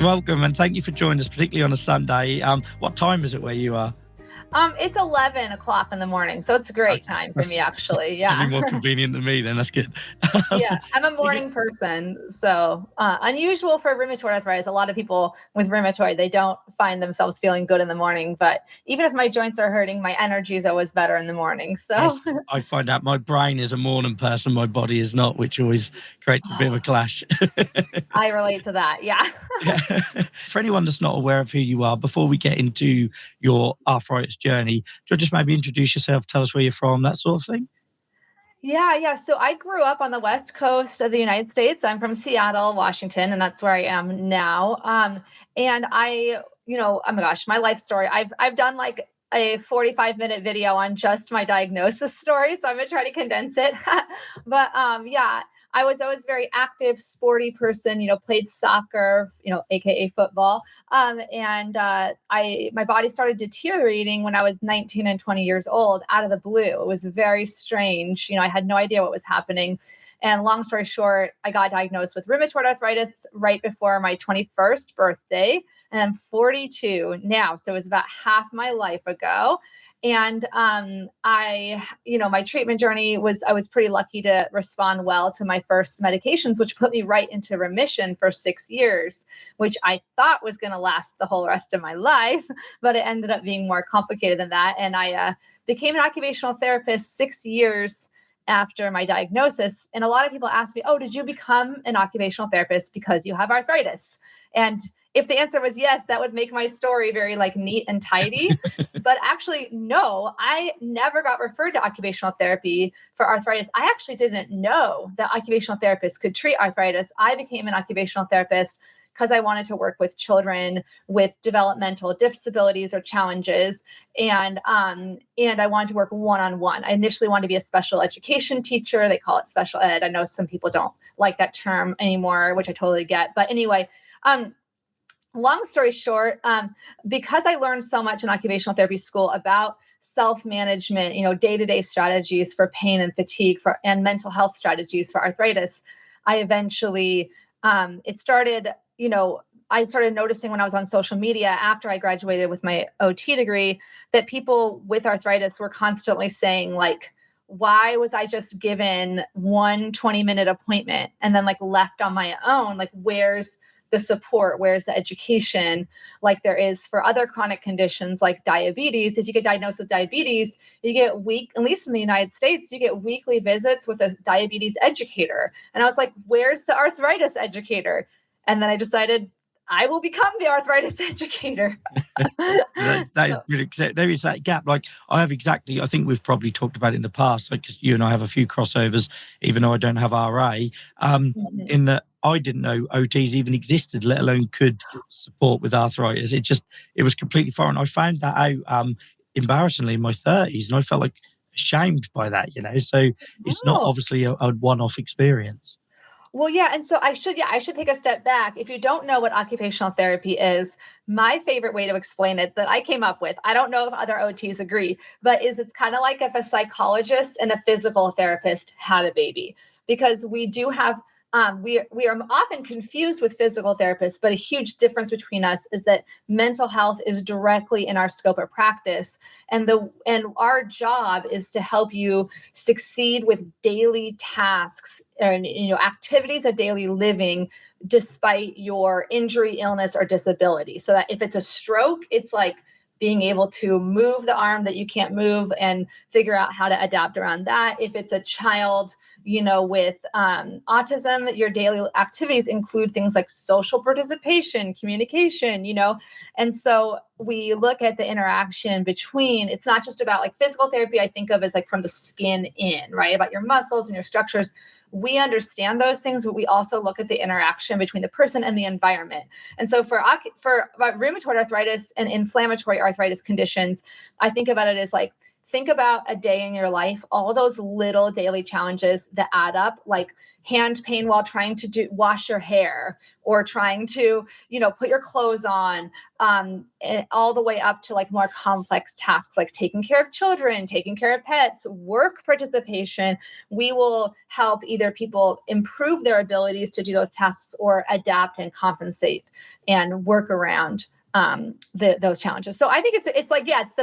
Welcome, and thank you for joining us, particularly on a Sunday. What time is it where you are? It's 11 o'clock in the morning, so it's a great time for me, actually. Yeah. Probably more convenient than me, then. That's good. Yeah, I'm a morning person, so unusual for rheumatoid arthritis. A lot of people with rheumatoid, they don't find themselves feeling good in the morning, but even if my joints are hurting, my energy is always better in the morning. So Yes, I find out my brain is a morning person, my body is not, which always creates a bit of a clash. I relate to that. Yeah. Yeah. For anyone that's not aware of who you are, before we get into your arthritis journey, do you just maybe introduce yourself, tell us where you're from, that sort of thing? Yeah. So I grew up on the West Coast of the United States. I'm from Seattle, Washington, and that's where I am now. And oh my gosh, my life story. I've done like a 45-minute video on just my diagnosis story, so I'm gonna try to condense it. But yeah, I was always very active, sporty person. Played soccer, aka football. And my body started deteriorating when I was 19 and 20 years old out of the blue. It was very strange. I had no idea what was happening. And long story short, I got diagnosed with rheumatoid arthritis right before my 21st birthday. And I'm 42 now. So it was about half my life ago. And my treatment journey I was pretty lucky to respond well to my first medications, which put me right into remission for 6 years, which I thought was going to last the whole rest of my life, but it ended up being more complicated than that. And I became an occupational therapist 6 years after my diagnosis. And a lot of people ask me, oh, did you become an occupational therapist because you have arthritis? And if the answer was yes, that would make my story very neat and tidy. But actually, no, I never got referred to occupational therapy for arthritis. I actually didn't know that occupational therapists could treat arthritis. I became an occupational therapist because I wanted to work with children with developmental disabilities or challenges. And I wanted to work one-on-one. I initially wanted to be a special education teacher. They call it special ed. I know some people don't like that term anymore, which I totally get. But anyway, long story short, because I learned so much in occupational therapy school about self-management, day-to-day strategies for pain and fatigue and mental health strategies for arthritis, I eventually, I started noticing when I was on social media after I graduated with my OT degree that people with arthritis were constantly saying why was I just given one 20-minute appointment and then left on my own? Where's the support? Where's the education like there is for other chronic conditions like diabetes? If you get diagnosed with diabetes, you get at least in the United States, you get weekly visits with a diabetes educator. And I was like, where's the arthritis educator? And then I decided I will become the arthritis educator. There is that gap. I think we've probably talked about it in the past, because you and I have a few crossovers, even though I don't have RA, in that I didn't know OTs even existed, let alone could support with arthritis. It was completely foreign. I found that out embarrassingly in my 30s, and I felt ashamed by that, so it's not obviously a one-off experience. Well, yeah. And so I should take a step back. If you don't know what occupational therapy is, my favorite way to explain it that I came up with, I don't know if other OTs agree, but it's kind of like if a psychologist and a physical therapist had a baby, because we do have we are often confused with physical therapists, but a huge difference between us is that mental health is directly in our scope of practice. And our job is to help you succeed with daily tasks and activities of daily living despite your injury, illness, or disability. So that if it's a stroke, it's being able to move the arm that you can't move and figure out how to adapt around that. If it's a child, with autism, your daily activities include things like social participation, communication, and so we look at the interaction between, it's not just about physical therapy, I think of as from the skin in, right? About your muscles and your structures. We understand those things, but we also look at the interaction between the person and the environment. And so for rheumatoid arthritis and inflammatory arthritis conditions, I think about it as think about a day in your life, all those little daily challenges that add up, like hand pain while trying to wash your hair or trying to, put your clothes on, all the way up to like more complex tasks, like taking care of children, taking care of pets, work participation. We will help either people improve their abilities to do those tasks or adapt and compensate and work around those challenges. So I think it's like, yeah, it's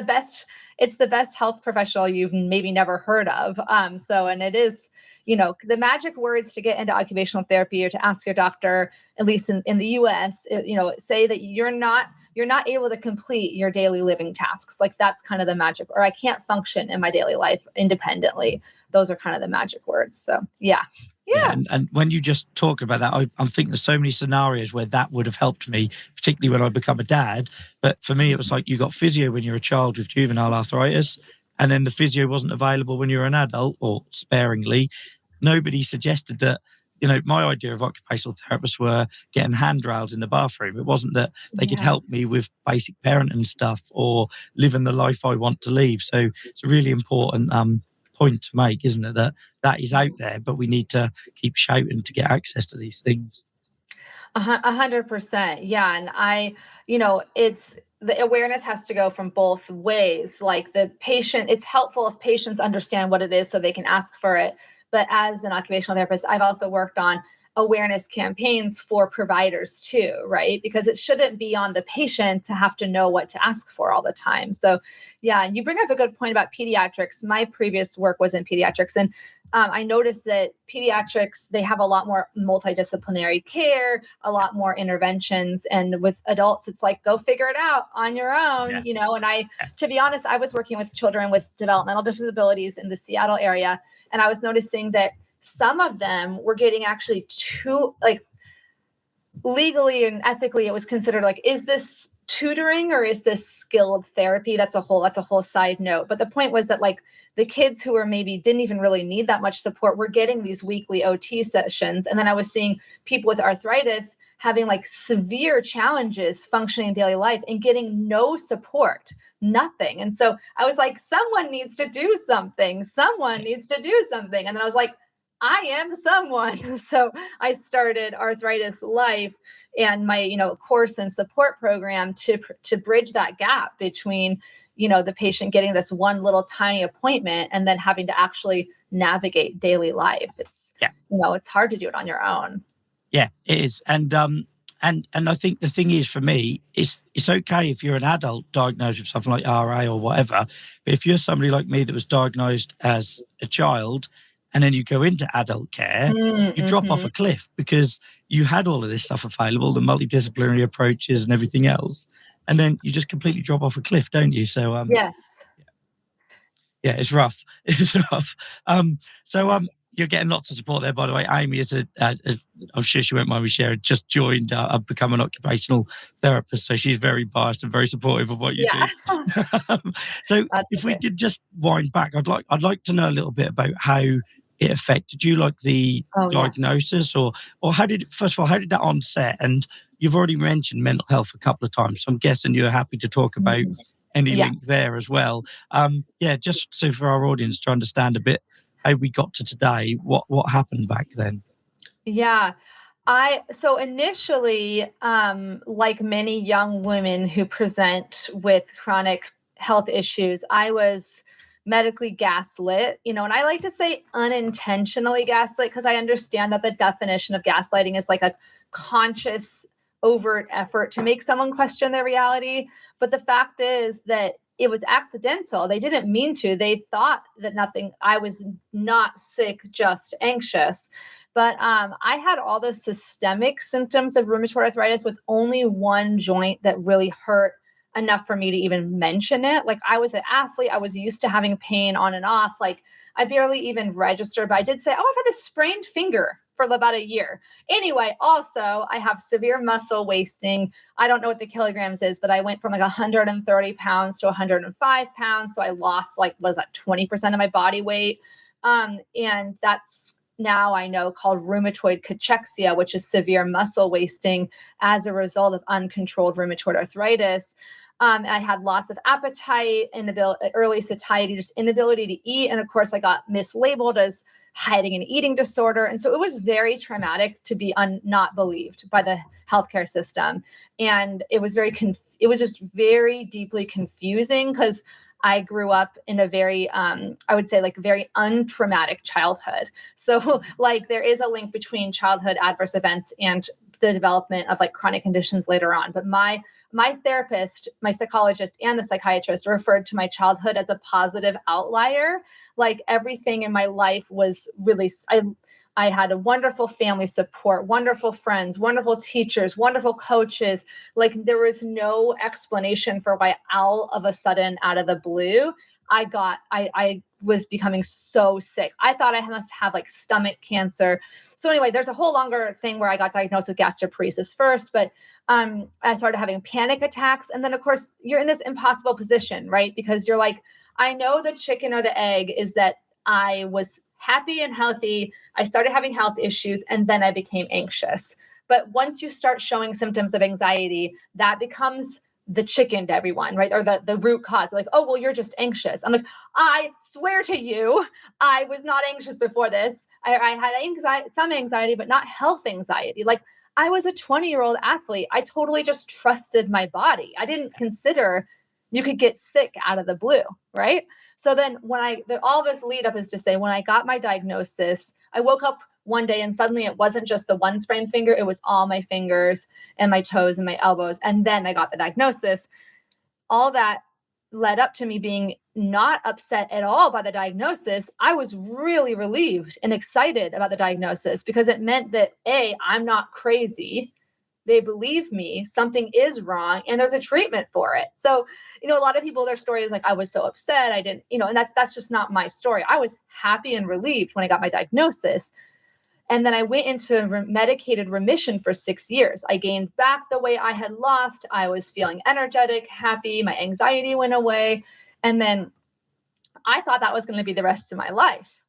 the best health professional you've maybe never heard of. And it is, the magic words to get into occupational therapy or to ask your doctor, at least in the US, say that you're not able to complete your daily living tasks. Like that's kind of the magic, or I can't function in my daily life independently. Those are kind of the magic words. So yeah. Yeah. And when you just talk about that, I'm thinking there's so many scenarios where that would have helped me, particularly when I become a dad. But for me, it was like you got physio when you're a child with juvenile arthritis, and then the physio wasn't available when you're an adult, or sparingly. Nobody suggested that, my idea of occupational therapists were getting handrails in the bathroom. It wasn't that they could help me with basic parenting stuff or living the life I want to live. So it's a really important point to make, isn't it, that is out there, but we need to keep shouting to get access to these things. 100%. Yeah. And it's the awareness has to go from both ways. Like the patient, it's helpful if patients understand what it is so they can ask for it. But as an occupational therapist, I've also worked on awareness campaigns for providers too, right? Because it shouldn't be on the patient to have to know what to ask for all the time. So yeah, you bring up a good point about pediatrics. My previous work was in pediatrics, and I noticed that pediatrics, they have a lot more multidisciplinary care, a lot more interventions. And with adults, it's like, go figure it out on your own, and to be honest, I was working with children with developmental disabilities in the Seattle area. And I was noticing that some of them were getting actually too, like, legally and ethically, it was considered like, is this tutoring or is this skilled therapy? That's a whole side note. But the point was that like the kids who were maybe didn't even really need that much support were getting these weekly OT sessions. And then I was seeing people with arthritis having like severe challenges functioning in daily life and getting no support, nothing. And so I was like, someone needs to do something. Someone needs to do something. And then I was like, I am someone. So I started Arthritis Life and my, course and support program to bridge that gap between, the patient getting this one little tiny appointment and then having to actually navigate daily life. It's, it's hard to do it on your own. Yeah, it is. And I think the thing is, for me, it's okay if you're an adult diagnosed with something like RA or whatever. But if you're somebody like me that was diagnosed as a child, and then you go into adult care, you drop off a cliff because you had all of this stuff available, the multidisciplinary approaches and everything else. And then you just completely drop off a cliff, don't you? So, yes. Yeah, it's rough. It's rough. You're getting lots of support there, by the way. Amy is I'm sure she won't mind me sharing, just joined, I've become an occupational therapist. So she's very biased and very supportive of what you do. So if we could just wind back, I'd like to know a little bit about how it affected you, like the diagnosis, or how did that onset? And you've already mentioned mental health a couple of times, so I'm guessing you're happy to talk about any link there as well. Just so for our audience to understand a bit how we got to today, what happened back then? Yeah. So initially, like many young women who present with chronic health issues, I was medically gaslit, and I like to say unintentionally gaslit because I understand that the definition of gaslighting is like a conscious, overt effort to make someone question their reality. But the fact is that it was accidental. They didn't mean to. They thought that I was not sick, just anxious. But I had all the systemic symptoms of rheumatoid arthritis with only one joint that really hurt enough for me to even mention it. Like I was an athlete. I was used to having pain on and off. Like I barely even registered, but I did say, I've had this sprained finger for about a year. Anyway, also I have severe muscle wasting. I don't know what the kilograms is, but I went from like 130 pounds to 105 pounds. So I lost 20% of my body weight. And that's now I know called rheumatoid cachexia, which is severe muscle wasting as a result of uncontrolled rheumatoid arthritis. I had loss of appetite, early satiety, just inability to eat. And of course, I got mislabeled as hiding an eating disorder. And so it was very traumatic to be not believed by the healthcare system. And it was it was just very deeply confusing because I grew up in a very, I would say like very untraumatic childhood. So like there is a link between childhood adverse events and the development of like chronic conditions later on. But my therapist, my psychologist, and the psychiatrist referred to my childhood as a positive outlier. Like everything in my life was really, I had a wonderful family support, wonderful friends, wonderful teachers, wonderful coaches. Like there was no explanation for why all of a sudden out of the blue, I was becoming so sick. I thought I must have like stomach cancer. So anyway, there's a whole longer thing where I got diagnosed with gastroparesis first, but I started having panic attacks. And then of course you're in this impossible position, right? Because you're like, I know the chicken or the egg is that I was happy and healthy. I started having health issues and then I became anxious. But once you start showing symptoms of anxiety, that becomes the chicken to everyone, right? Or the root cause. Like, oh, well, you're just anxious. I'm like, I swear to you, I was not anxious before this. I had some anxiety, but not health anxiety. Like I was a 20-year-old athlete. I totally just trusted my body. I didn't consider you could get sick out of the blue, right? So then all this lead up is to say, when I got my diagnosis, I woke up one day and suddenly it wasn't just the one sprained finger, it was all my fingers and my toes and my elbows. And then I got the diagnosis. All that led up to me being not upset at all by the diagnosis. I was really relieved and excited about the diagnosis because it meant that I'm not crazy. They believe me, something is wrong, and there's a treatment for it. So, a lot of people, their story is like, I was so upset. I didn't, and that's just not my story. I was happy and relieved when I got my diagnosis. And then I went into medicated remission for 6 years. I gained back the weight I had lost. I was feeling energetic, happy. My anxiety went away. And then I thought that was going to be the rest of my life.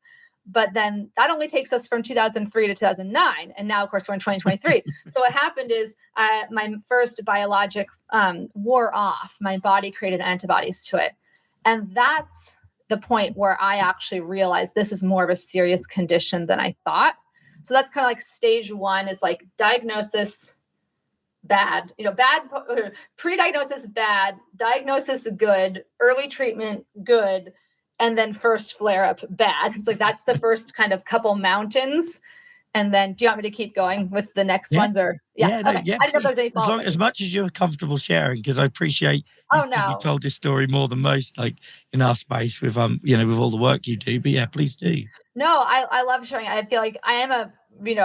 But then that only takes us from 2003 to 2009. And now, of course, we're in 2023. So what happened is my first biologic wore off. My body created antibodies to it. And that's the point where I actually realized this is more of a serious condition than I thought. So that's kind of like stage one is like diagnosis, bad, pre-diagnosis, bad, diagnosis, good, early treatment, good. And then first flare up, bad. It's like, that's the first kind of couple mountains. And then do you want me to keep going with the next ones or? Okay. I didn't know if there's any follow-up. As much as you're comfortable sharing, because I appreciate you told this story more than most, like in our space with, with all the work you do, but yeah, please do. No, I love sharing. I feel like I am a,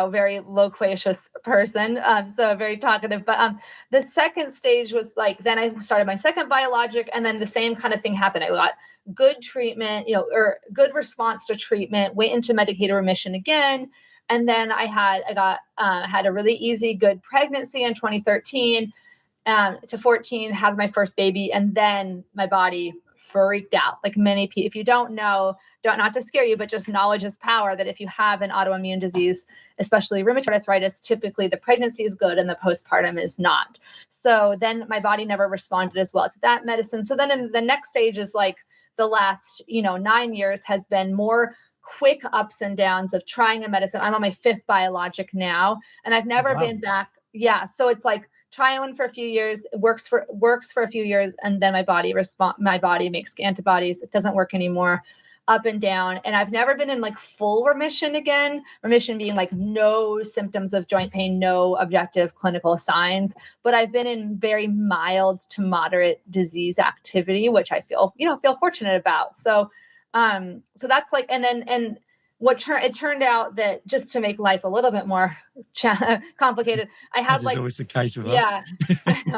very loquacious person. So very talkative, but the second stage was like, then I started my second biologic and then the same kind of thing happened. I got good treatment, or good response to treatment, went into medicated remission again. And then I had a really easy, good pregnancy in 2013 to 14, had my first baby. And then my body freaked out. Like many people, if you don't know, not to scare you, but just knowledge is power, that if you have an autoimmune disease, especially rheumatoid arthritis, typically the pregnancy is good and the postpartum is not. So then my body never responded as well to that medicine. So then in the next stage is like the last, 9 years has been more quick ups and downs of trying a medicine. I'm on my 5th biologic now, and I've never been back. Yeah. So it's like, try one for a few years, it works for a few years, and then my body makes antibodies. It doesn't work anymore, up and down. And I've never been in like full remission again. Remission being like no symptoms of joint pain, no objective clinical signs, but I've been in very mild to moderate disease activity, which I feel fortunate about. So that's like, and it turned out that just to make life a little bit more complicated, I had like always the case with us.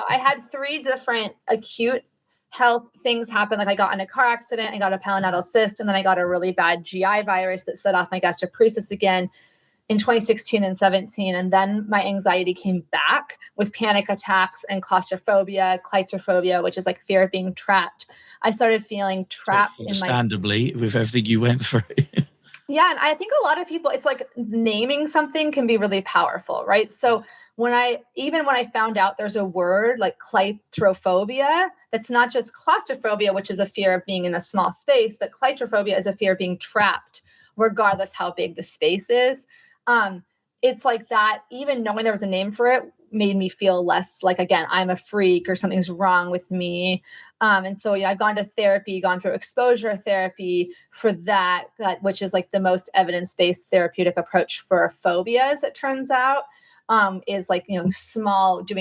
I had 3 different acute health things happen. Like I got in a car accident, I got a pulmonary cyst, and then I got a really bad GI virus that set off my gastroparesis again in 2016 and 17. And then my anxiety came back with panic attacks and claustrophobia, which is like fear of being trapped. I started feeling trapped understandably with everything you went through. Yeah. And I think a lot of people, it's like naming something can be really powerful, right? So when I found out there's a word like claustrophobia, that's not just claustrophobia, which is a fear of being in a small space, but claustrophobia is a fear of being trapped, regardless how big the space is. It's like that, even knowing there was a name for it made me feel less like, again, I'm a freak or something's wrong with me. And so, I've gone to therapy, gone through exposure therapy for that, which is like the most evidence-based therapeutic approach for phobias, it turns out, is like, doing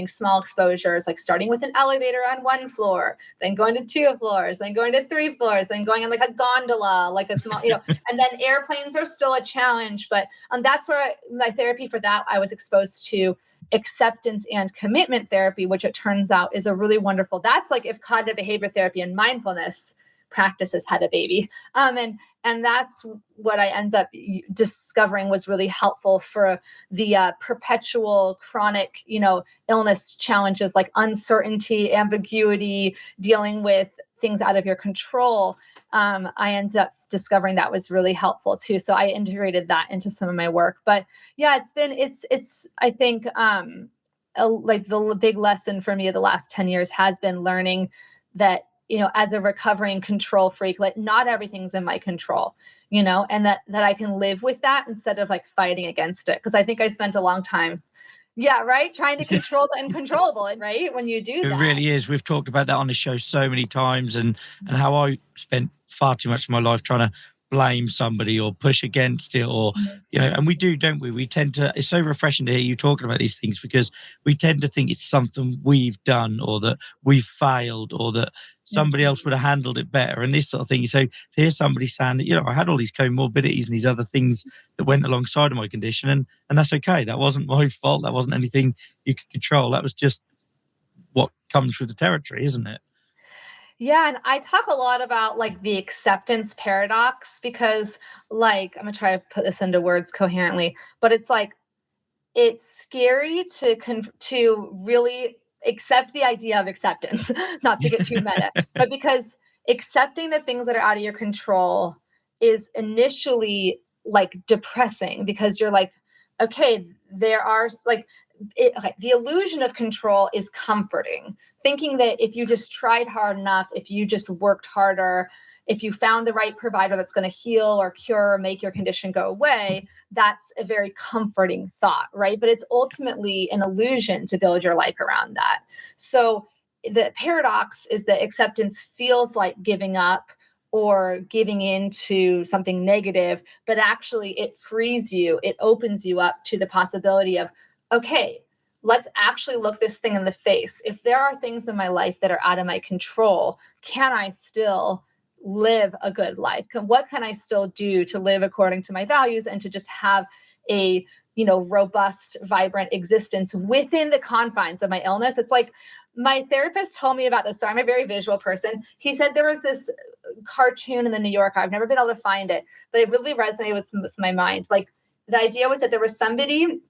small exposures, like starting with an elevator on one floor, then going to 2 floors, then going to 3 floors, then going on like a gondola, like a small, and then airplanes are still a challenge. But that's where my therapy for that, I was exposed to acceptance and commitment therapy, which it turns out is a really wonderful, that's like if cognitive behavior therapy and mindfulness practices had a baby. And that's what I ended up discovering was really helpful for the perpetual chronic, illness challenges like uncertainty, ambiguity, dealing with things out of your control. I ended up discovering that was really helpful too. So I integrated that into some of my work. But yeah, it's I think like the big lesson for me of the last 10 years has been learning that, as a recovering control freak, like not everything's in my control, and that I can live with that instead of like fighting against it. Cause I think I spent a long time, yeah, right, trying to control the uncontrollable, right? When you do that. It really is. We've talked about that on the show so many times, and how I spent far too much of my life trying to blame somebody or push against it, or and we do, don't we? We tend to, it's so refreshing to hear you talking about these things, because we tend to think it's something we've done, or that we've failed, or that somebody else would have handled it better, and this sort of thing. So to hear somebody saying that, I had all these comorbidities and these other things that went alongside of my condition, and that's okay. That wasn't my fault. That wasn't anything you could control. That was just what comes with the territory, isn't it? Yeah. And I talk a lot about like the acceptance paradox, because like, I'm gonna try to put this into words coherently, but it's like, it's scary to really accept the idea of acceptance, not to get too meta, but because accepting the things that are out of your control is initially like depressing, because you're like, okay, there are like, okay, the illusion of control is comforting, thinking that if you just tried hard enough, if you just worked harder, if you found the right provider that's going to heal or cure or make your condition go away, that's a very comforting thought, right? But it's ultimately an illusion to build your life around that. So the paradox is that acceptance feels like giving up or giving into something negative, but actually it frees you, it opens you up to the possibility of, okay, let's actually look this thing in the face. If there are things in my life that are out of my control, can I still live a good life? What can I still do to live according to my values and to just have a, robust, vibrant existence within the confines of my illness? It's like my therapist told me about this. So I'm a very visual person. He said there was this cartoon in the New Yorker. I've never been able to find it, but it really resonated with my mind. Like the idea was that there was somebody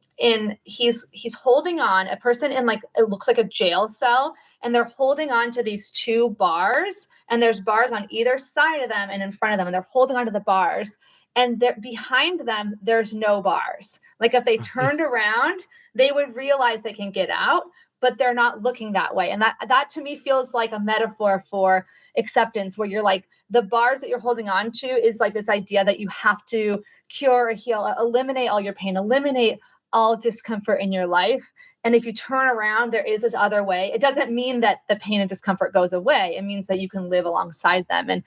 he's holding on, a person in like, it looks like a jail cell, and they're holding on to these 2 bars, and there's bars on either side of them and in front of them, and they're holding onto the bars, and behind them, there's no bars. Like if they turned around, they would realize they can get out, but they're not looking that way. And that to me feels like a metaphor for acceptance, where you're like, the bars that you're holding on to is like this idea that you have to cure or heal, eliminate all your pain, eliminate all discomfort in your life. And if you turn around, there is this other way. It doesn't mean that the pain and discomfort goes away. It means that you can live alongside them. And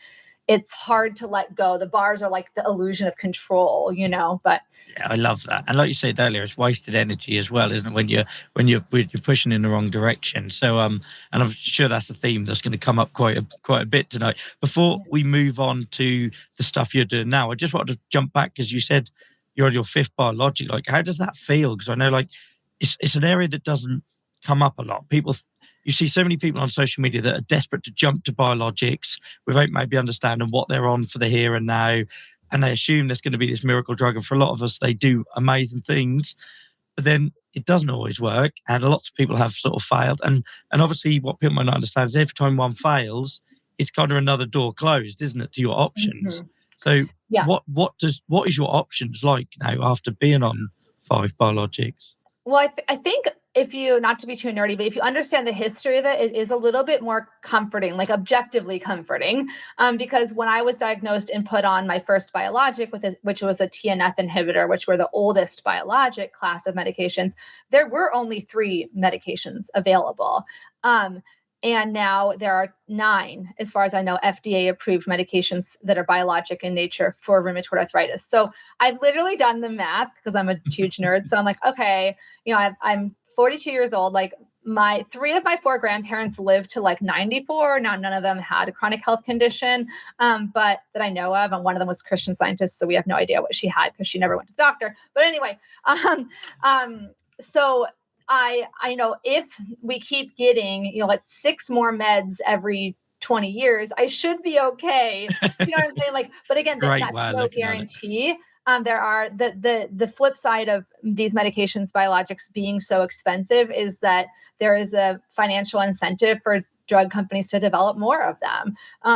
it's hard to let go. The bars are like the illusion of control, but yeah, I love that. And like you said earlier, it's wasted energy as well, isn't it? When you're pushing in the wrong direction. So and I'm sure that's a theme that's going to come up quite a bit tonight. Before we move on to the stuff you're doing now, I just wanted to jump back, because you said you're on your 5th biologic. Like, how does that feel? Because I know like it's an area that doesn't come up a lot. You see so many people on social media that are desperate to jump to biologics without maybe understanding what they're on for the here and now. And they assume there's going to be this miracle drug. And for a lot of us, they do amazing things, but then it doesn't always work. And lots of people have sort of failed. And obviously what people might not understand is every time one fails, it's kind of another door closed, isn't it, to your options. So Yeah. what is your options like now after being on 5 biologics? Well, I think if you, not to be too nerdy, but if you understand the history of it, it is a little bit more comforting, like objectively comforting. Because when I was diagnosed and put on my first biologic, which was a TNF inhibitor, which were the oldest biologic class of medications, there were only 3 medications available. And now there are 9, as far as I know, FDA approved medications that are biologic in nature for rheumatoid arthritis. So I've literally done the math because I'm a huge nerd. So I'm like, okay, I'm 42 years old. Like 3 of my 4 grandparents lived to like 94. Now, none of them had a chronic health condition, but that I know of. And one of them was a Christian Scientist. So we have no idea what she had because she never went to the doctor. But anyway, so I know if we keep getting, like 6 more meds every 20 years, I should be okay. You know what I'm saying? Like, but again, that's no guarantee. There are the flip side of these medications, biologics being so expensive, is that there is a financial incentive for drug companies to develop more of them.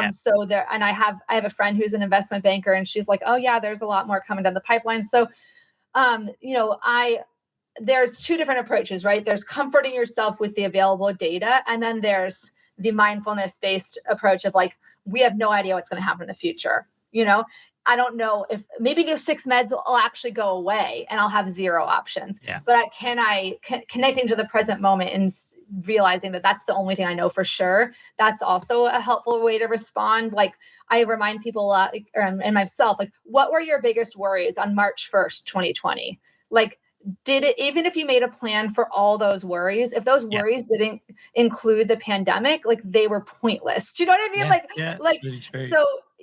So there, and I have a friend who's an investment banker, and she's like, oh yeah, there's a lot more coming down the pipeline. So, there's 2 different approaches, right? There's comforting yourself with the available data. And then there's the mindfulness-based approach of like, we have no idea what's going to happen in the future. I don't know if maybe those 6 meds will actually go away and I'll have 0 options. Yeah. But connecting to the present moment and realizing that that's the only thing I know for sure, that's also a helpful way to respond. Like I remind people a lot, and myself, like, what were your biggest worries on March 1st, 2020? Like, did it, even if you made a plan for all those worries, if those worries didn't include the pandemic, like they were pointless. Do you know what I mean?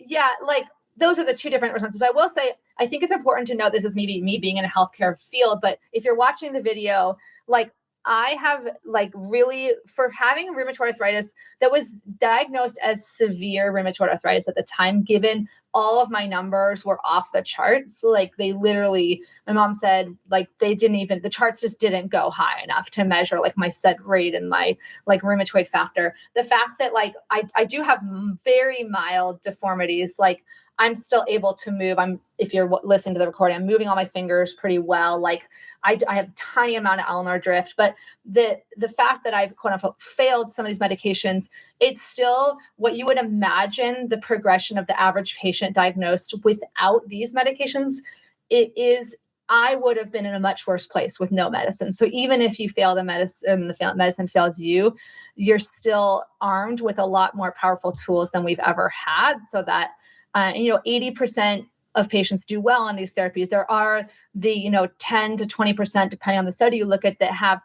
Really, those are the 2 different responses. But I will say, I think it's important to note, this is maybe me being in a healthcare field, but if you're watching the video, like I have really, for having rheumatoid arthritis that was diagnosed as severe rheumatoid arthritis at the time, given all of my numbers were off the charts. Like they literally, my mom said, like the charts just didn't go high enough to measure like my SED rate and my like rheumatoid factor. The fact that like I do have very mild deformities, like I'm still able to move. If you're listening to the recording, I'm moving all my fingers pretty well. Like I have a tiny amount of ulnar drift, but the fact that I've quote unquote failed some of these medications, it's still what you would imagine the progression of the average patient diagnosed without these medications. I would have been in a much worse place with no medicine. So even if you fail the medicine, the medicine fails you, you're still armed with a lot more powerful tools than we've ever had, so that 80% of patients do well on these therapies. There are the 10 to 20%, depending on the study you look at, that have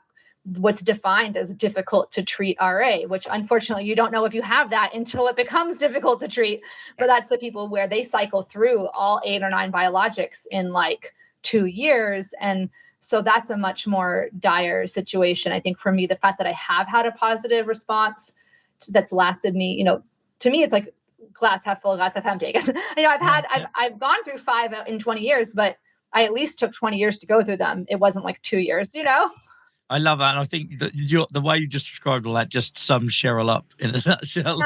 what's defined as difficult to treat RA, which unfortunately you don't know if you have that until it becomes difficult to treat. But that's the people where they cycle through all 8 or 9 biologics in like 2 years. And so that's a much more dire situation. I think for me, the fact that I have had a positive response that's lasted me, to me, it's like glass half full, glass half empty. I guess, I've gone through 5 in 20 years, but I at least took 20 years to go through them. It wasn't like 2 years, I love that. And I think that the way you just described all that just sums Cheryl up in a nutshell.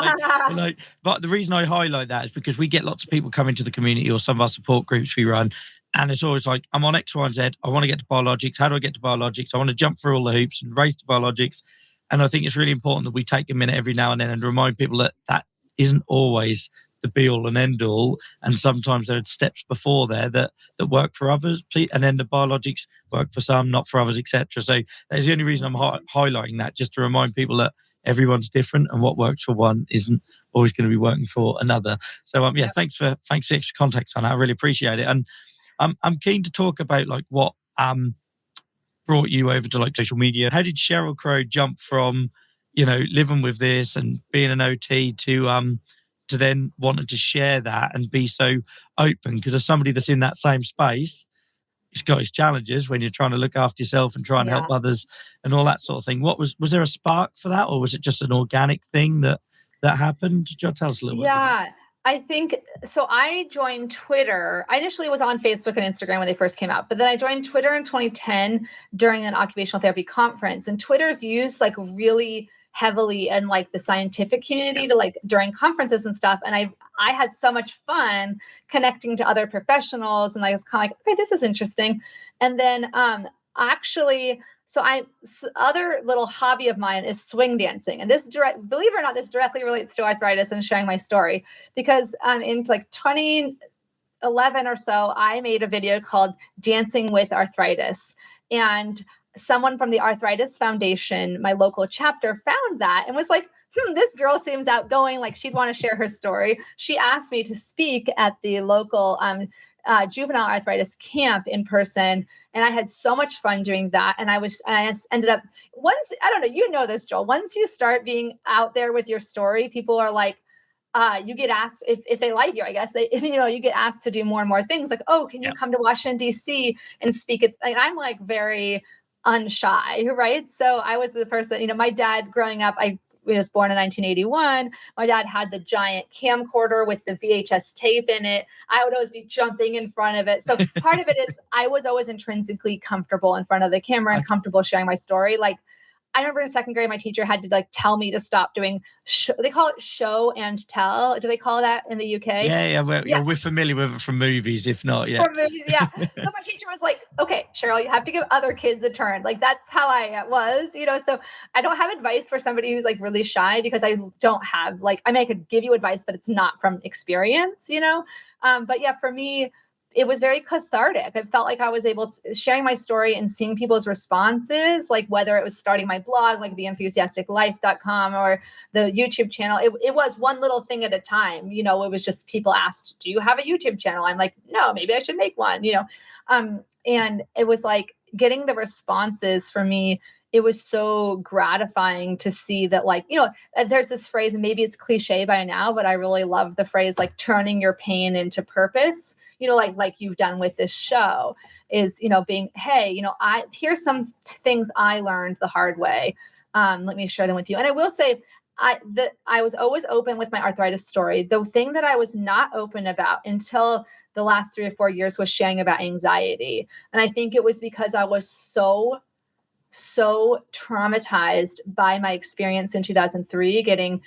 But the reason I highlight that is because we get lots of people coming to the community or some of our support groups we run. And it's always like, I'm on X, Y, and Z. I want to get to biologics. How do I get to biologics? I want to jump through all the hoops and race to biologics. And I think it's really important that we take a minute every now and then and remind people that isn't always the be all and end all. And sometimes there are steps before there that work for others. And then the biologics work for some, not for others, etc. So that's the only reason I'm highlighting that, just to remind people that everyone's different and what works for one isn't always going to be working for another. So thanks for the extra context on that. I really appreciate it. And I'm keen to talk about like what brought you over to like social media. How did Cheryl Crow jump from living with this and being an OT to then wanting to share that and be so open? Because as somebody that's in that same space, it's got its challenges when you're trying to look after yourself and try and help others and all that sort of thing. Was there a spark for that, or was it just an organic thing that happened? Did you tell us a little bit about that? I think so. I joined Twitter. I initially was on Facebook and Instagram when they first came out, but then I joined Twitter in 2010 during an occupational therapy conference. And Twitter's used like really heavily in like the scientific community to like during conferences and stuff. And I had so much fun connecting to other professionals, and I was kind of like, okay, this is interesting. And then actually. So other little hobby of mine is swing dancing. And believe it or not, this directly relates to arthritis and sharing my story, because in like 2011 or so, I made a video called Dancing with Arthritis. And someone from the Arthritis Foundation, my local chapter, found that and was like, this girl seems outgoing. Like she'd want to share her story. She asked me to speak at the local juvenile arthritis camp in person. And I had so much fun doing that. And I ended up I don't know, you know this, Joel, once you start being out there with your story, people are like, you get asked if they like you, I guess you get asked to do more and more things like, oh, can you come to Washington, DC and speak? And I'm like very unshy, right? So I was the person, my dad growing up, I was born in 1981. My dad had the giant camcorder with the VHS tape in it. I would always be jumping in front of it. So part of it is I was always intrinsically comfortable in front of the camera and comfortable sharing my story. Like I remember in second grade, my teacher had to like tell me to stop doing, they call it show and tell. Do they call that in the UK? Yeah. We're familiar with it from movies, if not, yeah. From movies, yeah. So my teacher was like, okay, Cheryl, you have to give other kids a turn. Like that's how I was, so I don't have advice for somebody who's like really shy, because I don't have like, I could give you advice, but it's not from experience, but yeah, for me, it was very cathartic. I felt like I was able to sharing my story and seeing people's responses, like whether it was starting my blog, like theenthusiasticlife.com or the YouTube channel. It was one little thing at a time. It was just people asked, do you have a YouTube channel? I'm like, no, maybe I should make one, and it was like getting the responses for me. It was so gratifying to see that, like, there's this phrase, and maybe it's cliche by now, but I really love the phrase, like turning your pain into purpose, like you've done with this show is, being, hey, here's some things I learned the hard way. Let me share them with you. And I will say, I was always open with my arthritis story. The thing that I was not open about until the last 3 or 4 years was sharing about anxiety. And I think it was because I was so traumatized by my experience in 2003, getting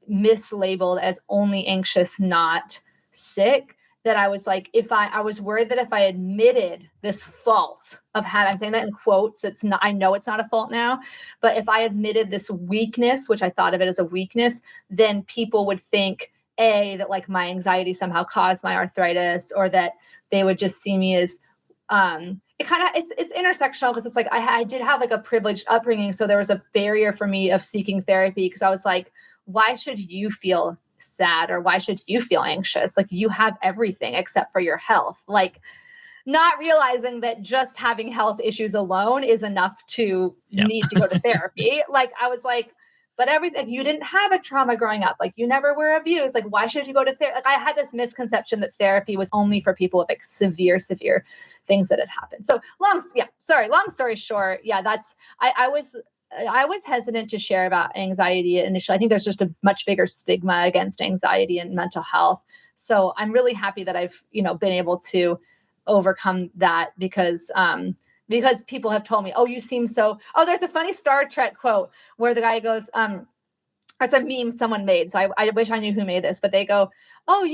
mislabeled as only anxious, not sick, that I was like, I was worried that if I admitted this fault of having, I'm saying that in quotes, I know it's not a fault now, but if I admitted this weakness, which I thought of it as a weakness, then people would think that like my anxiety somehow caused my arthritis, or that they would just see me as, it's intersectional, because it's like I did have like a privileged upbringing. So there was a barrier for me of seeking therapy, because I was like, why should you feel sad, or why should you feel anxious? Like you have everything except for your health. Like not realizing that just having health issues alone is enough to need to go to therapy. Like I was like, but everything, you didn't have a trauma growing up. Like you never were abused. Like, why should you go to therapy? Like I had this misconception that therapy was only for people with like severe things that had happened. So long story short. Yeah, I was hesitant to share about anxiety initially. I think there's just a much bigger stigma against anxiety and mental health. So I'm really happy that I've, been able to overcome that, because people have told me, there's a funny Star Trek quote where the guy goes, it's a meme someone made. So I wish I knew who made this, but they go, oh,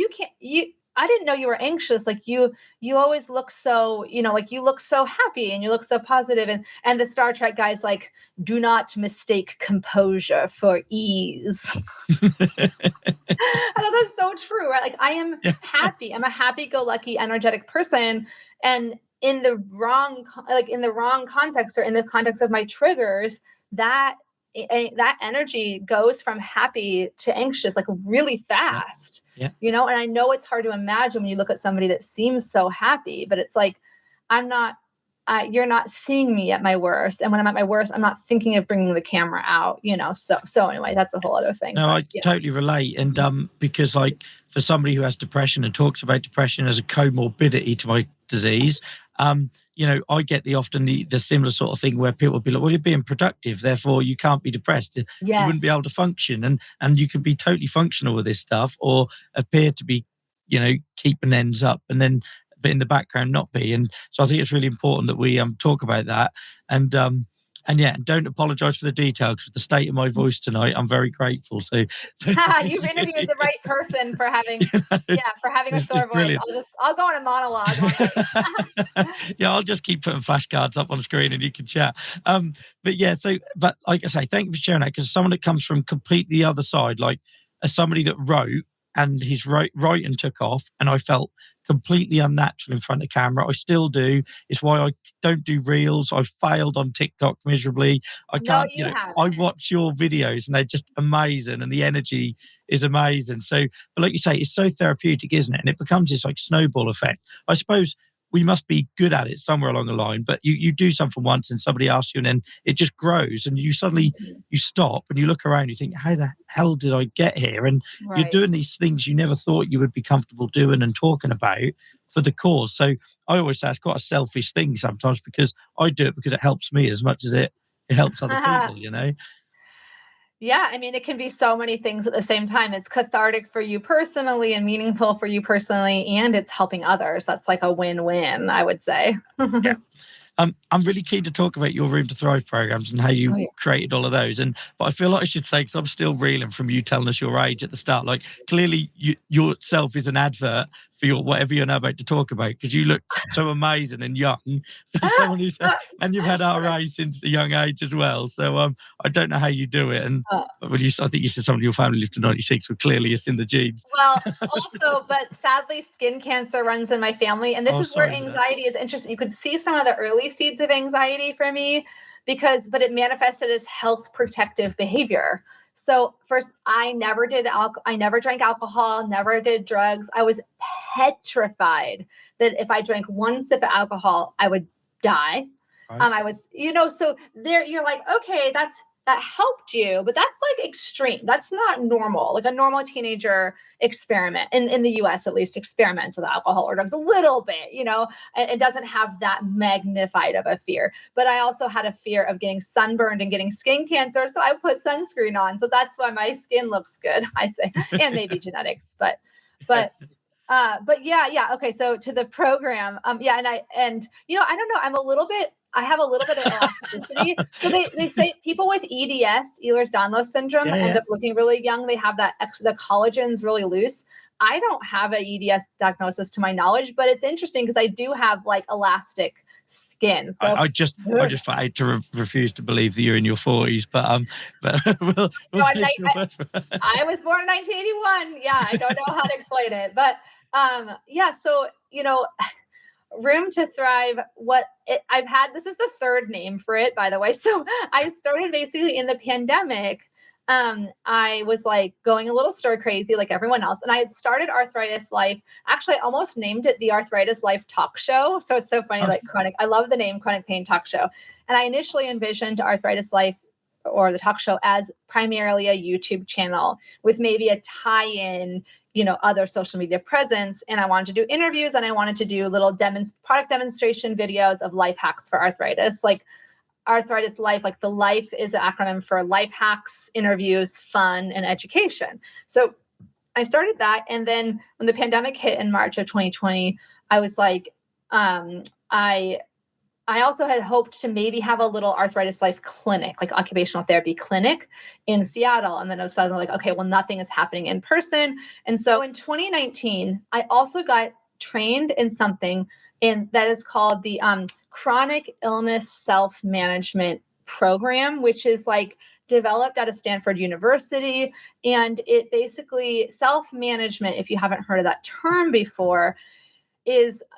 I didn't know you were anxious. Like you always look so, like you look so happy and you look so positive. And the Star Trek guy's like, do not mistake composure for ease. I thought that's so true, right? Like I am happy. I'm a happy-go-lucky, energetic person. And in the wrong context, or in the context of my triggers, that energy goes from happy to anxious, like really fast, and I know it's hard to imagine when you look at somebody that seems so happy, but it's like, you're not seeing me at my worst. And when I'm at my worst, I'm not thinking of bringing the camera out, so anyway, that's a whole other thing. No, I totally relate. And because like for somebody who has depression and talks about depression as a comorbidity to my disease, I get the similar sort of thing where people will be like, well, you're being productive, therefore you can't be depressed. You wouldn't be able to function. And you can be totally functional with this stuff or appear to be, keeping ends up and then, but in the background not be. And so I think it's really important that we talk about that. And yeah, don't apologize for the detail because the state of my voice tonight, I'm very grateful. So you've interviewed the right person for having, for having a sore voice. Brilliant. I'll go on a monologue all night. Yeah, I'll just keep putting flashcards up on the screen and you can chat. But like I say, thank you for sharing that, because someone that comes from completely the other side, like as somebody that wrote and his writing took off, and I felt completely unnatural in front of camera. I still do. It's why I don't do reels. I failed on TikTok miserably. I can't, I watch your videos and they're just amazing and the energy is amazing. So, but like you say, it's so therapeutic, isn't it? And it becomes this like snowball effect. I suppose we must be good at it somewhere along the line, but you do something once and somebody asks you and then it just grows and you suddenly, you stop and you look around, you think, how the hell did I get here? And you're doing these things you never thought you would be comfortable doing and talking about for the cause. So I always say it's quite a selfish thing sometimes, because I do it because it helps me as much as it helps other people, Yeah, I mean, it can be so many things at the same time. It's cathartic for you personally and meaningful for you personally, and it's helping others. That's like a win-win, I would say. Yeah. I'm really keen to talk about your Rheum to Thrive programs and how you created all of those. But I feel like I should say, because I'm still reeling from you telling us your age at the start, like clearly yourself is an advert for your whatever you're now about to talk about, because you look so amazing and young for someone who's, and you've had RA since a young age as well. So I don't know how you do it. And I think you said somebody in your family lived to 96, well, clearly it's in the genes. Well, also, but sadly, skin cancer runs in my family. And this is where anxiety is interesting. You could see some of the early seeds of anxiety for me but it manifested as health protective behavior. So first, I never drank alcohol, never did drugs. I was petrified that if I drank one sip of alcohol, I would die. Right. I was, so there you're like, okay, that helped you, but that's like extreme. That's not normal. Like a normal teenager experiment in the US, at least, experiments with alcohol or drugs a little bit, it doesn't have that magnified of a fear. But I also had a fear of getting sunburned and getting skin cancer. So I put sunscreen on. So that's why my skin looks good, I say, and maybe genetics, but yeah. Okay. So to the program, I don't know. I have a little bit of elasticity. So they say people with EDS, Ehlers-Danlos syndrome, end up looking really young. They have the collagen's really loose. I don't have an EDS diagnosis to my knowledge, but it's interesting because I do have like elastic skin. So I just hate to refuse to believe that you're in your 40s, but we'll I was born in 1981. Yeah, I don't know how to explain it, but so Rheum to Thrive, this is the third name for it, by the way. So I started basically in the pandemic. I was like going a little stir crazy like everyone else. And I had started Arthritis Life. Actually, I almost named it the Arthritis Life Talk Show. So it's so funny, I love the name Chronic Pain Talk Show. And I initially envisioned Arthritis Life or the talk show as primarily a YouTube channel with maybe a tie-in, other social media presence. And I wanted to do interviews and I wanted to do little product demonstration videos of life hacks for arthritis, like Arthritis Life, like the life is an acronym for life hacks, interviews, fun, and education. So I started that. And then when the pandemic hit in March of 2020, I was like, I also had hoped to maybe have a little Arthritis Life clinic, like occupational therapy clinic in Seattle. And then I was suddenly like, okay, well, nothing is happening in person. And so in 2019, I also got trained in something that is called the Chronic Illness Self-Management Program, which is like developed out of Stanford University. And it basically self-management, if you haven't heard of that term before,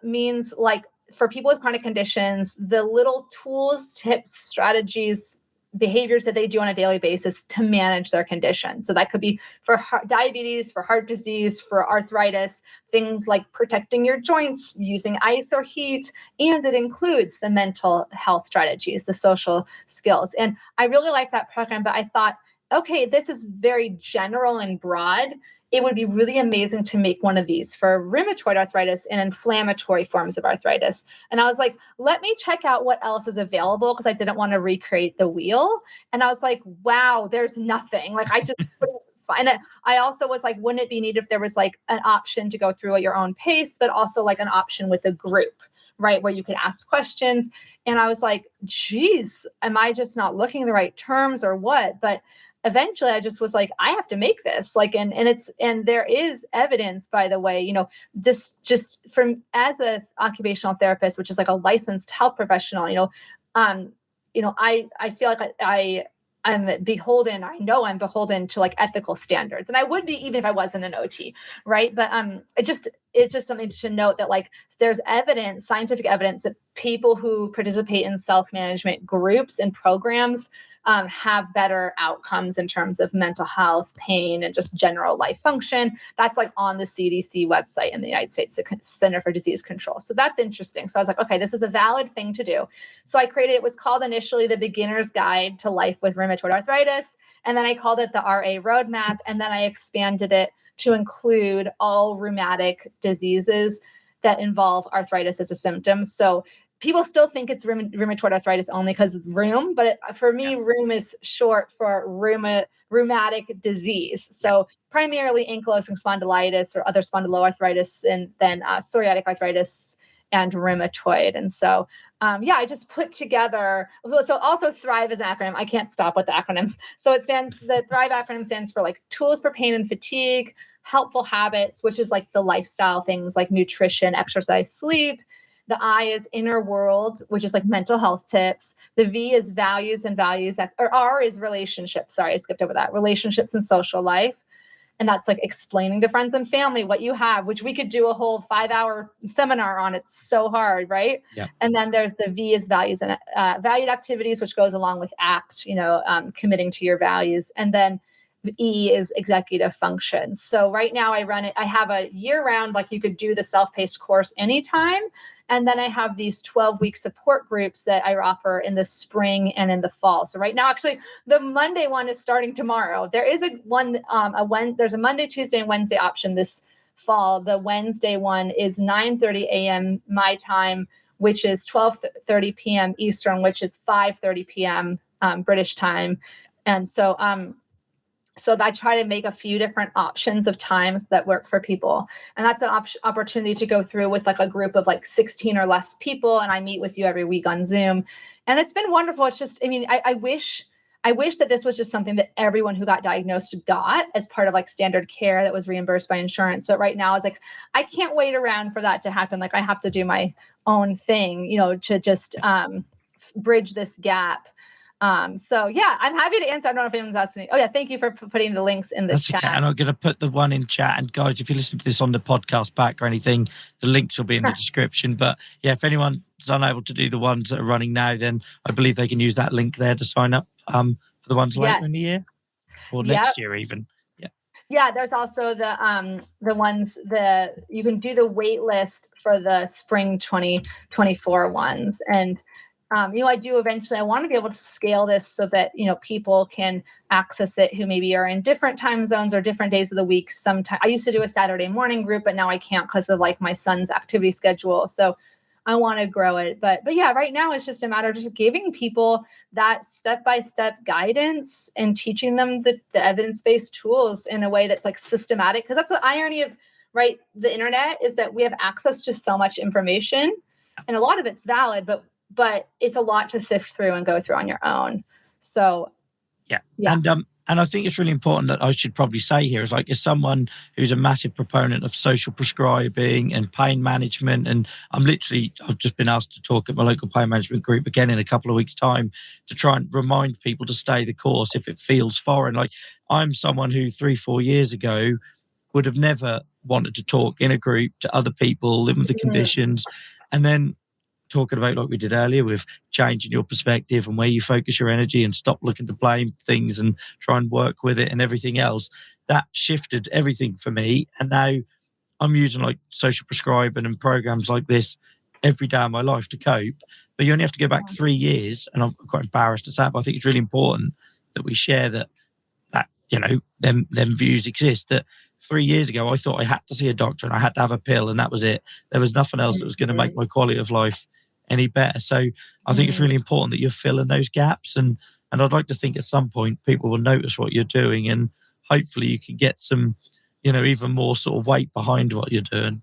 means like, for people with chronic conditions, the little tools, tips, strategies, behaviors that they do on a daily basis to manage their condition. So that could be for diabetes, for heart disease, for arthritis, things like protecting your joints, using ice or heat, and it includes the mental health strategies, the social skills. And I really liked that program, but I thought okay, this is very general and broad. It would be really amazing to make one of these for rheumatoid arthritis and inflammatory forms of arthritis. And I was like, let me check out what else is available, because I didn't want to recreate the wheel. And I was like, wow, there's nothing. Like, I just couldn't find it. I also was like, wouldn't it be neat if there was like an option to go through at your own pace, but also like an option with a group, right, where you could ask questions. And I was like, geez, am I just not looking the right terms or what? But eventually I just was like, I have to make this, like, and there is evidence, by the way, just from, as a occupational therapist, which is like a licensed health professional, I feel like I'm beholden. I know I'm beholden to like ethical standards, and I would be even if I wasn't an OT, right? But it's just something to note that like there's evidence, scientific evidence, that people who participate in self-management groups and programs have better outcomes in terms of mental health, pain, and just general life function. That's like on the CDC website in the United States, the Center for Disease Control. So that's interesting. So I was like, okay, this is a valid thing to do. So I created, it was called initially the Beginner's Guide to Life with Rheumatoid Arthritis. And then I called it the RA Roadmap. And then I expanded it to include all rheumatic diseases that involve arthritis as a symptom. So people still think it's rheumatoid arthritis only because Rheum, but for me, Rheum is short for rheumatic disease. So primarily ankylosing spondylitis or other spondyloarthritis, and then psoriatic arthritis and rheumatoid. And so, I just put together, so also THRIVE is an acronym. I can't stop with the acronyms. So the THRIVE acronym stands for like tools for pain and fatigue, helpful habits, which is like the lifestyle things like nutrition, exercise, sleep. The I is inner world, which is like mental health tips. The V is values, or R is relationships. Sorry, I skipped over that. Relationships and social life. And that's like explaining to friends and family what you have, which we could do a whole 5-hour seminar on. It's so hard, right? Yeah. And then there's the V is values and valued activities, which goes along with ACT, committing to your values. And then E is executive function. So right now I have a year-round, like you could do the self-paced course anytime. And then I have these 12-week support groups that I offer in the spring and in the fall. So right now, actually, the Monday one is starting tomorrow. There is there's a Monday, Tuesday, and Wednesday option this fall. The Wednesday one is 9:30 a.m. my time, which is 12:30 p.m. Eastern, which is 5:30 p.m. British time. And so I try to make a few different options of times that work for people. And that's an opportunity to go through with like a group of like 16 or less people. And I meet with you every week on Zoom. And it's been wonderful. It's just, I wish that this was just something that everyone who got diagnosed got as part of like standard care that was reimbursed by insurance. But right now, it's like, I can't wait around for that to happen. Like I have to do my own thing, to just bridge this gap. I'm happy to answer. I don't know if anyone's asking me. Oh yeah, thank you for putting the links in the chat. Okay. And I'm going to put the one in chat. And guys, if you listen to this on the podcast back or anything, the links will be in the description. But yeah, if anyone's unable to do the ones that are running now, then I believe they can use that link there to sign up for the ones later in the year or next year even. Yeah, there's also the ones you can do the wait list for the spring 2024 ones. And I want to be able to scale this so that, people can access it who maybe are in different time zones or different days of the week. Sometimes I used to do a Saturday morning group, but now I can't because of like my son's activity schedule. So I want to grow it. But yeah, right now it's just a matter of just giving people that step-by-step guidance and teaching them the evidence-based tools in a way that's like systematic. Because that's the irony of, right, the internet is that we have access to so much information and a lot of it's valid, but it's a lot to sift through and go through on your own. So, yeah. And I think it's really important that I should probably say here is like, as someone who's a massive proponent of social prescribing and pain management, and I've just been asked to talk at my local pain management group again in a couple of weeks' time to try and remind people to stay the course if it feels foreign. Like I'm someone who 3-4 years ago would have never wanted to talk in a group to other people living with the conditions, and then talking about, like we did earlier, with changing your perspective and where you focus your energy and stop looking to blame things and try and work with it and everything else, that shifted everything for me. And now I'm using like social prescribing and programs like this every day of my life to cope. But you only have to go back 3 years, and I'm quite embarrassed to say it, but I think it's really important that we share that them views exist. That 3 years ago, I thought I had to see a doctor and I had to have a pill, and that was it. There was nothing else that was going to make my quality of life any better. So I think it's really important that you're filling those gaps. And I'd like to think at some point people will notice what you're doing, and hopefully you can get some, even more sort of weight behind what you're doing.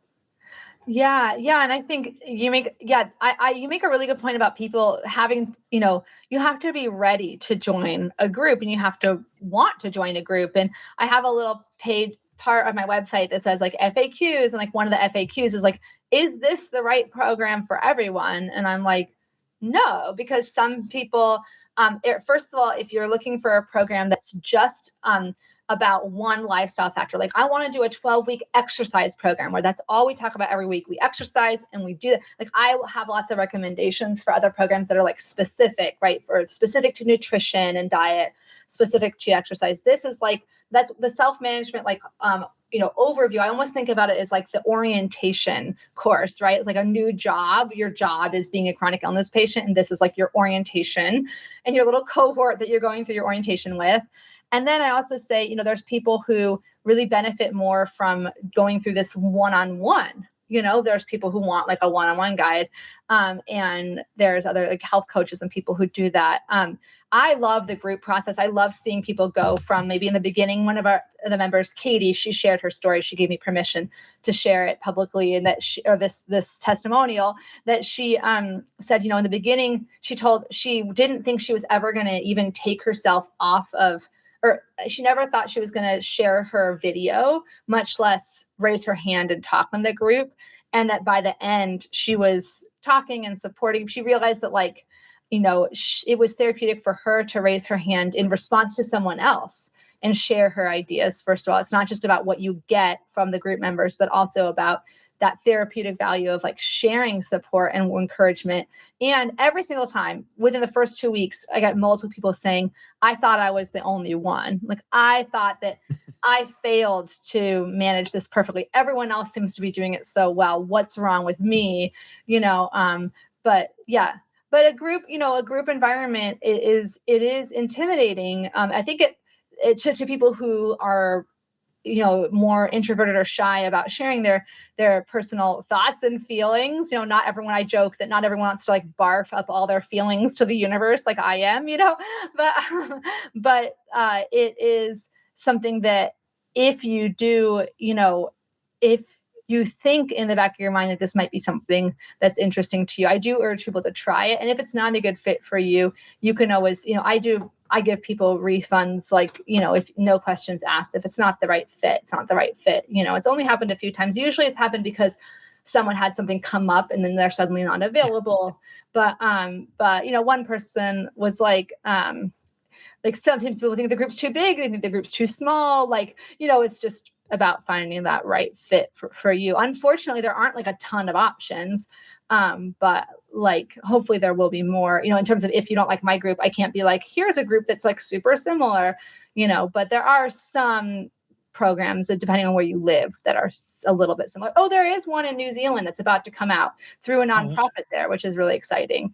Yeah. And I think you make a really good point about people having, you have to be ready to join a group, and you have to want to join a group. And I have a little paid part of my website that says like FAQs, and like one of the FAQs is like, is this the right program for everyone? And I'm like, no, because some people, first of all, if you're looking for a program that's just, about one lifestyle factor. Like I want to do a 12-week exercise program where that's all we talk about every week. We exercise and we do that. Like I have lots of recommendations for other programs that are like specific, right? For specific to nutrition and diet, specific to exercise. This is like, that's the self-management, like, overview. I almost think about it as like the orientation course, right? It's like a new job. Your job is being a chronic illness patient. And this is like your orientation and your little cohort that you're going through your orientation with. And then I also say, there's people who really benefit more from going through this one-on-one. There's people who want like a one-on-one guide. And there's other like health coaches and people who do that. I love the group process. I love seeing people go from maybe in the beginning, one of the members, Katie, she shared her story. She gave me permission to share it publicly. And that this testimonial that she said, in the beginning, she didn't think she was ever going to even take herself off of, or she never thought she was going to share her video, much less raise her hand and talk in the group. And that by the end, she was talking and supporting. She realized that it was therapeutic for her to raise her hand in response to someone else and share her ideas. First of all, it's not just about what you get from the group members, but also about that therapeutic value of like sharing support and encouragement. And every single time within the first 2 weeks, I got multiple people saying, I thought I was the only one. Like I thought that I failed to manage this perfectly. Everyone else seems to be doing it so well. What's wrong with me? But a group environment is intimidating. I think it to people who are more introverted or shy about sharing their personal thoughts and feelings. Not everyone, I joke that not everyone wants to like barf up all their feelings to the universe like I am, but it is something that if you do, if you think in the back of your mind that this might be something that's interesting to you, I do urge people to try it. And if it's not a good fit for you, you can always, I give people refunds, like, if no questions asked. If it's not the right fit, it's not the right fit. It's only happened a few times. Usually it's happened because someone had something come up and then they're suddenly not available. But one person was like sometimes people think the group's too big. They think the group's too small. It's just about finding that right fit for you. Unfortunately, there aren't like a ton of options. But like, hopefully there will be more, in terms of, if you don't like my group, I can't be like, here's a group that's like super similar, but there are some programs that, depending on where you live, that are a little bit similar. Oh, there is one in New Zealand that's about to come out through a nonprofit there, which is really exciting.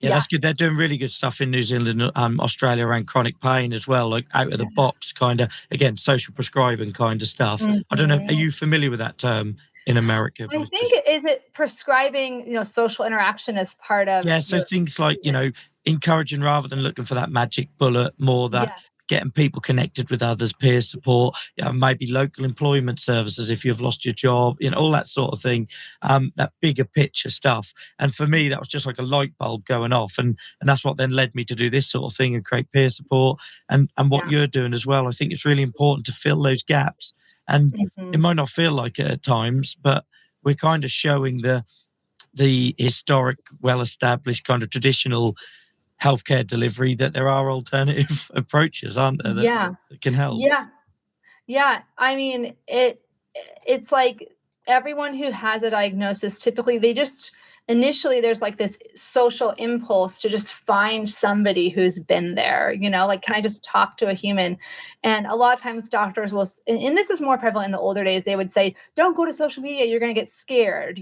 Yeah, that's good. They're doing really good stuff in New Zealand, Australia around chronic pain as well, like out of the box kind of, again, social prescribing kind of stuff. Mm-hmm. I don't know. Are you familiar with that term in America? I think, is it prescribing, social interaction as part of? Yeah, so things like, encouraging rather than looking for that magic bullet, more that getting people connected with others, peer support, maybe local employment services if you've lost your job, all that sort of thing, that bigger picture stuff. And for me, that was just like a light bulb going off. And that's what then led me to do this sort of thing and create peer support and what you're doing as well. I think it's really important to fill those gaps. And it might not feel like it at times, but we're kind of showing the historic, well-established kind of traditional healthcare delivery that there are alternative approaches, aren't there, that can help. Yeah. I mean, it's like everyone who has a diagnosis, typically initially there's like this social impulse to just find somebody who's been there, like, can I just talk to a human? And a lot of times doctors will, and this is more prevalent in the older days, they would say, don't go to social media, you're going to get scared.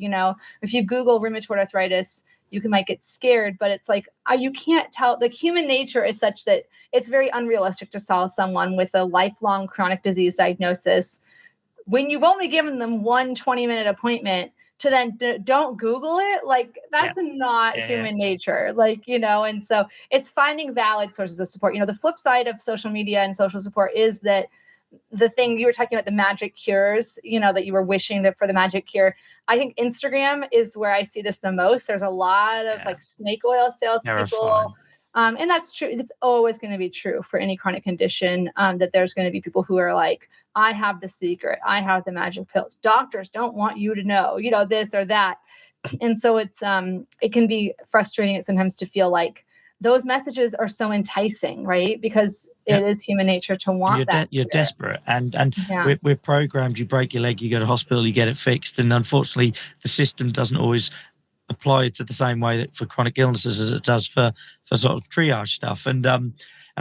If you Google rheumatoid arthritis, you might get scared, but it's like, you can't tell. Like, human nature is such that it's very unrealistic to tell someone with a lifelong chronic disease diagnosis, when you've only given them one 20-minute appointment, to then don't Google it. Like, that's not human nature. Like, and so it's finding valid sources of support. The flip side of social media and social support is that the thing you were talking about, the magic cures, that you were wishing that for the magic cure. I think Instagram is where I see this the most. There's a lot of like snake oil salespeople. And that's true. It's always going to be true for any chronic condition, that there's going to be people who are like, I have the secret. I have the magic pills. Doctors don't want you to know, this or that. And so it can be frustrating sometimes to feel like those messages are so enticing, right? Because it is human nature to want that. You're desperate, and we're programmed. You break your leg, you go to hospital, you get it fixed, and unfortunately, the system doesn't always apply to the same way that for chronic illnesses as it does for sort of triage stuff. And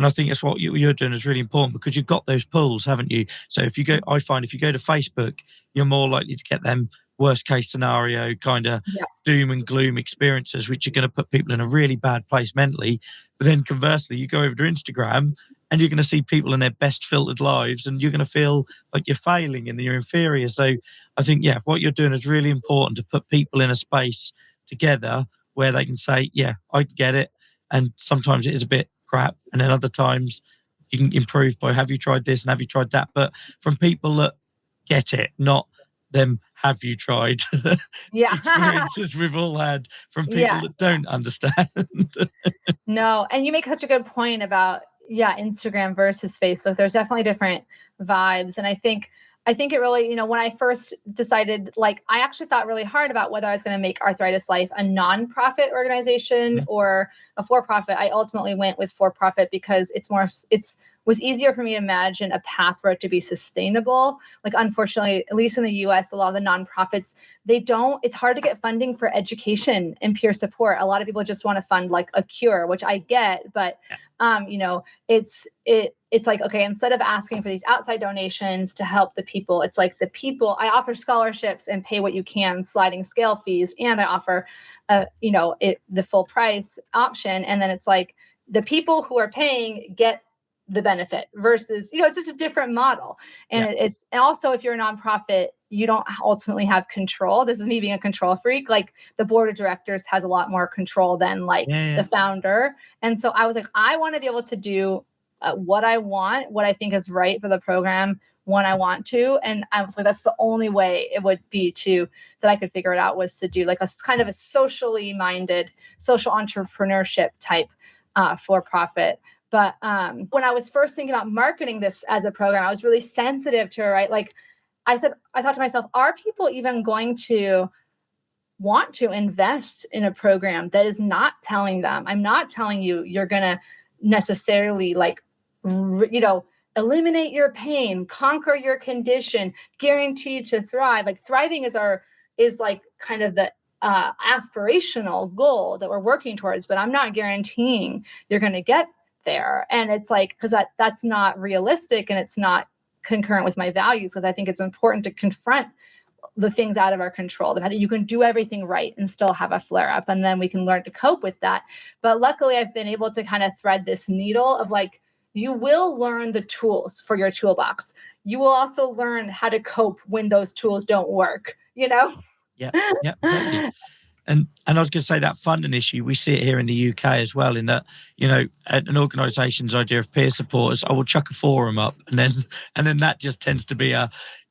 I think that's what you're doing is really important, because you've got those pools, haven't you? So I find if you go to Facebook, you're more likely to get them worst case scenario kind of doom and gloom experiences, which are going to put people in a really bad place mentally. But then conversely, you go over to Instagram and you're going to see people in their best filtered lives, and you're going to feel like you're failing and you're inferior. So I think, what you're doing is really important, to put people in a space together where they can say, I get it. And sometimes it is a bit crap. And then other times you can improve by, have you tried this and have you tried that? But from people that get it, not them, have you tried? Experiences we've all had from people that don't understand. No. And you make such a good point about, Instagram versus Facebook. There's definitely different vibes. And I think it really, when I first decided, like, I actually thought really hard about whether I was going to make Arthritis Life a nonprofit organization or a for-profit. I ultimately went with for-profit because it was easier for me to imagine a path for it to be sustainable. Like, unfortunately, at least in the US, a lot of the nonprofits, it's hard to get funding for education and peer support. A lot of people just want to fund like a cure, which I get, but it's like, okay, instead of asking for these outside donations to help the people, it's like I offer scholarships and pay what you can, sliding scale fees, and I offer, the full price option. And then it's like the people who are paying get the benefit versus, it's just a different model. And it's also, if you're a nonprofit, you don't ultimately have control. This is me being a control freak. Like, the board of directors has a lot more control than the founder. And so I was like, I want to be able to do what I want, what I think is right for the program when I want to. And I was like, that's the only way it would be that I could figure it out, was to do like a kind of a socially minded, social entrepreneurship type for profit. But when I was first thinking about marketing this as a program, I was really sensitive to it, right? Like, I thought to myself, are people even going to want to invest in a program that is not telling them, I'm not telling you you're going to necessarily eliminate your pain, conquer your condition, guaranteed to thrive. Like, thriving is like kind of the aspirational goal that we're working towards, but I'm not guaranteeing you're going to get there. And it's like, because that's not realistic, and it's not concurrent with my values, because I think it's important to confront the things out of our control, that you can do everything right and still have a flare up, and then we can learn to cope with that. But luckily, I've been able to kind of thread this needle of like, you will learn the tools for your toolbox. You will also learn how to cope when those tools don't work, Yeah, totally. And I was going to say, that funding issue, we see it here in the UK as well, in that, an organisation's idea of peer support is, I will chuck a forum up, and then that just tends to be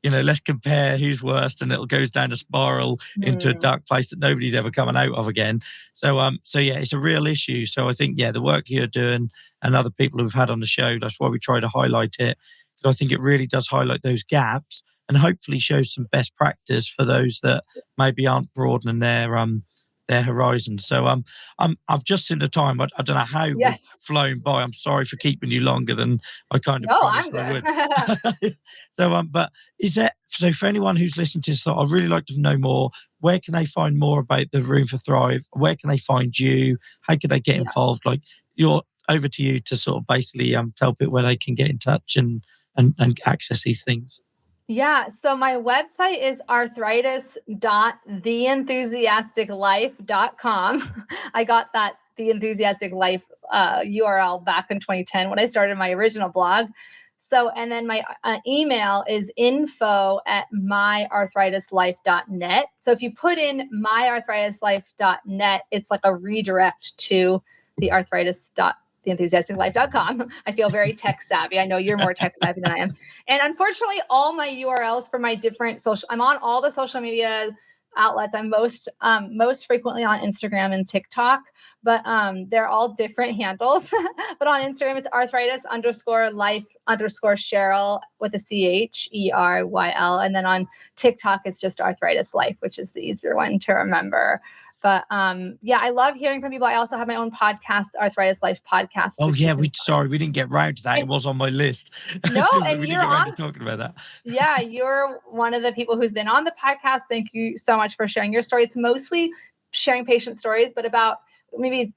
let's compare who's worst, and it goes down a spiral into a dark place that nobody's ever coming out of again. So it's a real issue. So I think, the work you're doing and other people who've had on the show, that's why we try to highlight it, because I think it really does highlight those gaps, and hopefully shows some best practice for those that maybe aren't broadening their horizon. So I've just seen the time. I don't know how we've flown by. I'm sorry for keeping you longer than I kind of promised I would. So but is there, so for anyone who's listening to this, I'd really like to know more. Where can they find more about the Room for Thrive? Where can they find you? How can they get involved? Like, you're over to you to sort of basically tell people where they can get in touch and access these things. Yeah. So my website is arthritis.theenthusiasticlife.com. I got that The Enthusiastic Life URL back in 2010 when I started my original blog. So, and then my email is info@myarthritislife.net. So if you put in myarthritislife.net, it's like a redirect to the theenthusiasticlife.com. I feel very tech savvy. I know you're more tech savvy than I am. And unfortunately, all my URLs for my different I'm on all the social media outlets. I'm most frequently on Instagram and TikTok, but they're all different handles. But on Instagram, it's arthritis_life_Cheryl with a CHERYL. And then on TikTok, it's just Arthritis Life, which is the easier one to remember. But yeah, I love hearing from people. I also have my own podcast, Arthritis Life Podcast. Oh yeah, we didn't get round to that. It was on my list. No, and we you're didn't get round to talking about that. Yeah, you're one of the people who's been on the podcast. Thank you so much for sharing your story. It's mostly sharing patient stories, but about maybe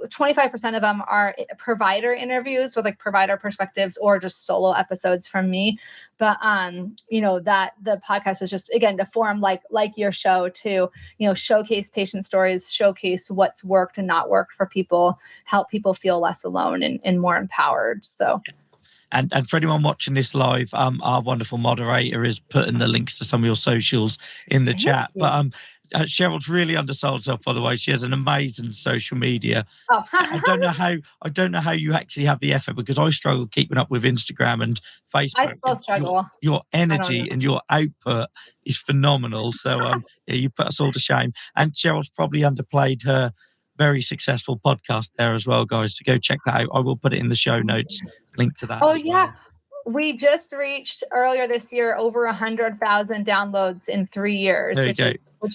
25% of them are provider interviews with like provider perspectives or just solo episodes from me. But that the podcast is just, again, to form like your show to, showcase patient stories, showcase what's worked and not worked for people, help people feel less alone and more empowered. So And for anyone watching this live, our wonderful moderator is putting the links to some of your socials in the chat. But Cheryl's really undersold herself, by the way. She has an amazing social media. Oh. I don't know how you actually have the effort, because I struggle keeping up with Instagram and Facebook. I still struggle. Your energy and your output is phenomenal. So you put us all to shame. And Cheryl's probably underplayed her very successful podcast there as well, guys. So go check that out. I will put it in the show notes. Link to that. Oh yeah. Well. We just reached earlier this year over 100,000 downloads in 3 years, which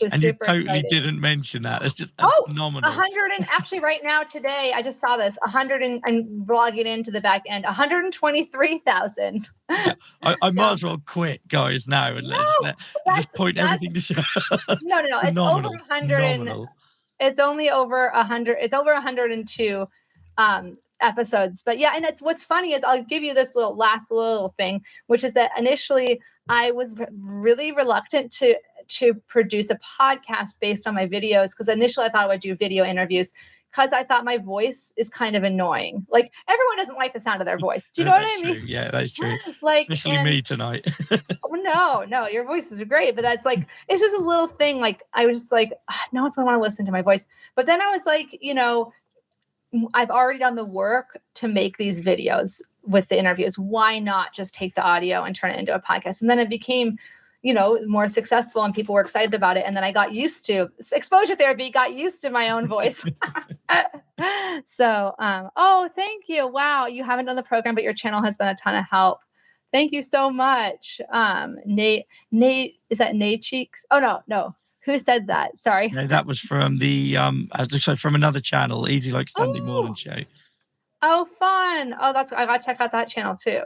is and super you totally exciting. Didn't mention that. It's just phenomenal. 100 and actually right now today I just saw this 100 and blogging into the back end 123,000. Yeah. I might as well quit, guys, now and just point everything to show. No. It's over 100. It's only over 100. It's over 102 episodes. But yeah, and what's funny is I'll give you this last little thing, which is that initially I was really reluctant to produce a podcast based on my videos, because initially I thought I would do video interviews because I thought my voice is kind of annoying. Like, everyone doesn't like the sound of their voice. Do you know what I mean? True. Yeah, that's true. Especially me tonight. No, your voice is great, but that's like, it's just a little thing. Like, I was just like, no one's gonna want to listen to my voice. But then I was like, I've already done the work to make these videos with the interviews. Why not just take the audio and turn it into a podcast? And then it became, more successful and people were excited about it. And then I got used to exposure therapy, got used to my own voice. So, thank you. Wow. You haven't done the program, but your channel has been a ton of help. Thank you so much. Nate, is that Nate Cheeks? Oh, no. Who said that? Sorry. No, that was from from another channel, Easy Like Sunday Morning Show. Oh, fun. Oh, I got to check out that channel too.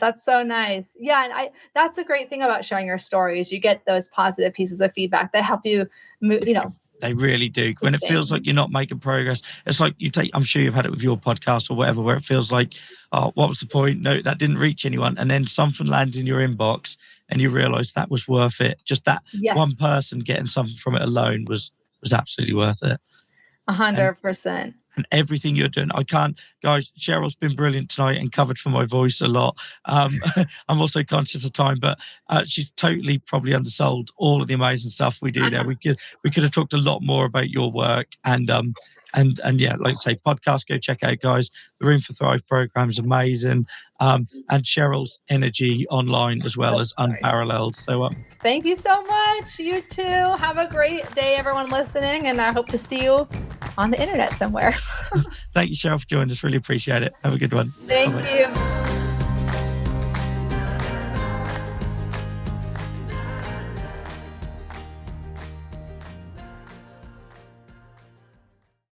That's so nice. Yeah. And that's the great thing about sharing your stories. You get those positive pieces of feedback that help you move, They really do. When it feels like you're not making progress, it's like I'm sure you've had it with your podcast or whatever, where it feels like, oh, what was the point? No, that didn't reach anyone. And then something lands in your inbox and you realize that was worth it. Just that one person getting something from it alone was absolutely worth it. 100%. And everything you're doing. Guys, Cheryl's been brilliant tonight and covered for my voice a lot. I'm also conscious of time, but she's totally probably undersold all of the amazing stuff we do there. We could have talked a lot more about your work and yeah, like I say, podcast, go check out, guys. The Room for Thrive program is amazing. And Cheryl's energy online as well is unparalleled. So thank you so much. You too. Have a great day, everyone listening, and I hope to see you on the internet somewhere. Thank you, Cheryl, for joining us. Really appreciate it. Have a good one. Thank you.